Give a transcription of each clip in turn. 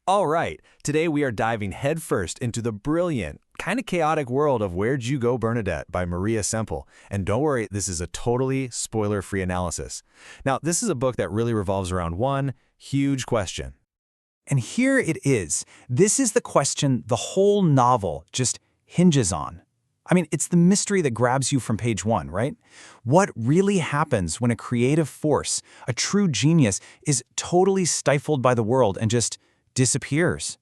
All right, today we are diving headfirst into the brilliant, kind of chaotic world of Where'd You Go, Bernadette by Maria Semple. And don't worry, this is a totally spoiler-free analysis. Now, this is a book that really revolves around one huge question. And here it is. This is the question the whole novel just hinges on. I mean, it's the mystery that grabs you from page one, right? What really happens when a creative force, a true genius, is totally stifled by the world and just disappears?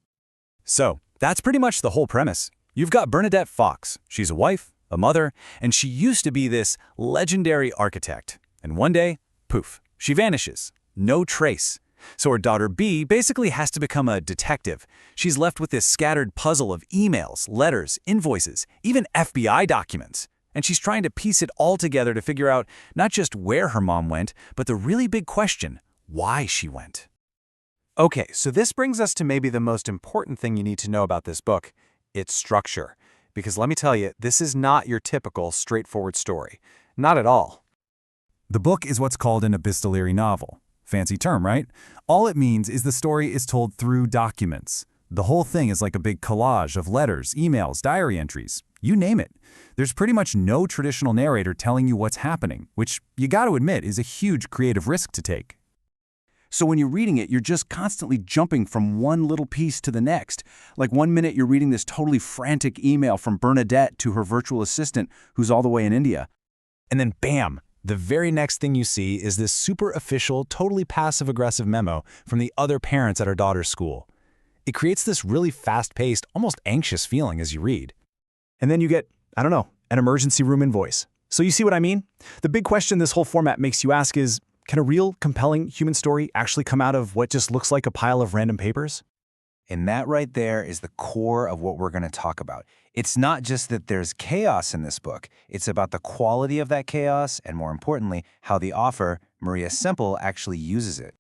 So, that's pretty much the whole premise. You've got Bernadette Fox. She's a wife, a mother, and she used to be this legendary architect. And one day, poof, she vanishes. No trace. So her daughter B basically has to become a detective. She's left with this scattered puzzle of emails, letters, invoices, even FBI documents. And she's trying to piece it all together to figure out not just where her mom went, but the really big question, why she went. Okay, so this brings us to maybe the most important thing you need to know about this book, its structure. Because let me tell you, this is not your typical straightforward story. Not at all. The book is what's called an epistolary novel. Fancy term, right? All it means is the story is told through documents. The whole thing is like a big collage of letters, emails, diary entries. You name it. There's pretty much no traditional narrator telling you what's happening, which you got to admit is a huge creative risk to take. So when you're reading it, you're just constantly jumping from one little piece to the next. Like one minute you're reading this totally frantic email from Bernadette to her virtual assistant who's all the way in India. And then bam! The very next thing you see is this super official, totally passive-aggressive memo from the other parents at her daughter's school. It creates this really fast-paced, almost anxious feeling as you read. And then you get, I don't know, an emergency room invoice. So you see what I mean? The big question this whole format makes you ask is, can a real, compelling human story actually come out of what just looks like a pile of random papers? And that right there is the core of what we're going to talk about. It's not just that there's chaos in this book. It's about the quality of that chaos and, more importantly, how the author, Maria Semple, actually uses it.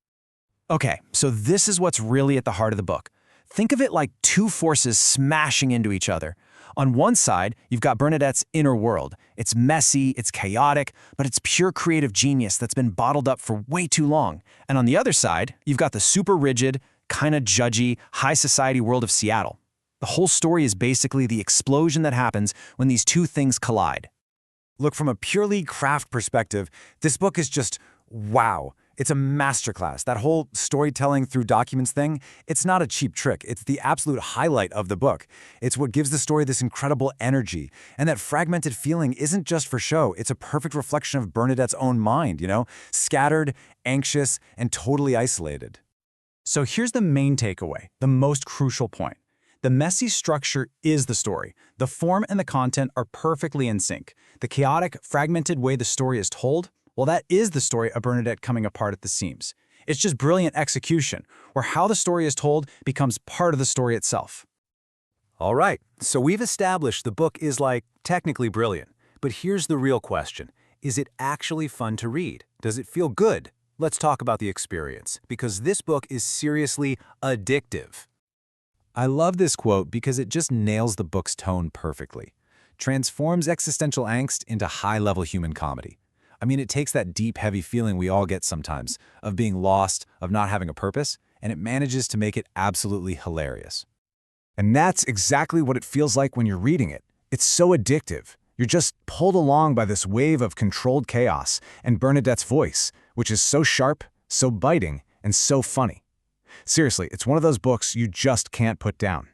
Okay, so this is what's really at the heart of the book. Think of it like two forces smashing into each other. On one side, you've got Bernadette's inner world. It's messy, it's chaotic, but it's pure creative genius that's been bottled up for way too long. And on the other side, you've got the super rigid, kind of judgy, high society world of Seattle. The whole story is basically the explosion that happens when these two things collide. Look, from a purely craft perspective, this book is just wow. It's a masterclass. That whole storytelling through documents thing, it's not a cheap trick. It's the absolute highlight of the book. It's what gives the story this incredible energy. And that fragmented feeling isn't just for show. It's a perfect reflection of Bernadette's own mind, scattered, anxious, and totally isolated. So here's the main takeaway, the most crucial point. The messy structure is the story. The form and the content are perfectly in sync. The chaotic, fragmented way the story is told, well, that is the story of Bernadette coming apart at the seams. It's just brilliant execution, where how the story is told becomes part of the story itself. All right, so we've established the book is technically brilliant. But here's the real question. Is it actually fun to read? Does it feel good? Let's talk about the experience, because this book is seriously addictive. I love this quote because it just nails the book's tone perfectly. Transforms existential angst into high-level human comedy. I mean, it takes that deep, heavy feeling we all get sometimes, of being lost, of not having a purpose, and it manages to make it absolutely hilarious. And that's exactly what it feels like when you're reading it. It's so addictive. You're just pulled along by this wave of controlled chaos and Bernadette's voice, which is so sharp, so biting, and so funny. Seriously, it's one of those books you just can't put down.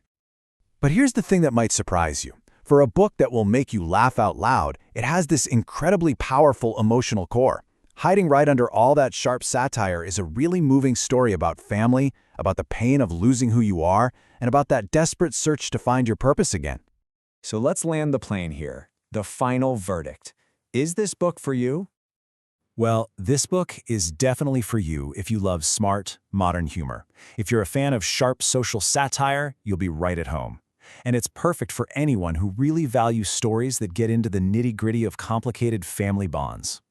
But here's the thing that might surprise you. For a book that will make you laugh out loud, it has this incredibly powerful emotional core. Hiding right under all that sharp satire is a really moving story about family, about the pain of losing who you are, and about that desperate search to find your purpose again. So let's land the plane here. The final verdict. Is this book for you? Well, this book is definitely for you if you love smart, modern humor. If you're a fan of sharp social satire, you'll be right at home. And it's perfect for anyone who really values stories that get into the nitty-gritty of complicated family bonds.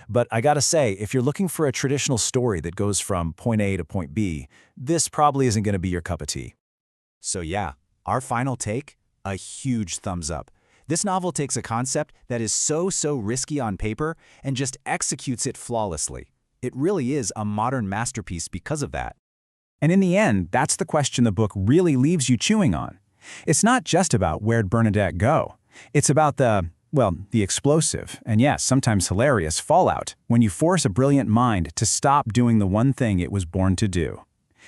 But I gotta say, if you're looking for a traditional story that goes from point A to point B, this probably isn't gonna be your cup of tea. So yeah, our final take? A huge thumbs up. This novel takes a concept that is so risky on paper and just executes it flawlessly. It really is a modern masterpiece because of that. And in the end, that's the question the book really leaves you chewing on. It's not just about where'd Bernadette go. It's about the explosive, and yes, sometimes hilarious, fallout when you force a brilliant mind to stop doing the one thing it was born to do.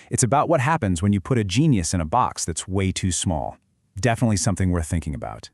It's about what happens when you put a genius in a box that's way too small. Definitely something worth thinking about.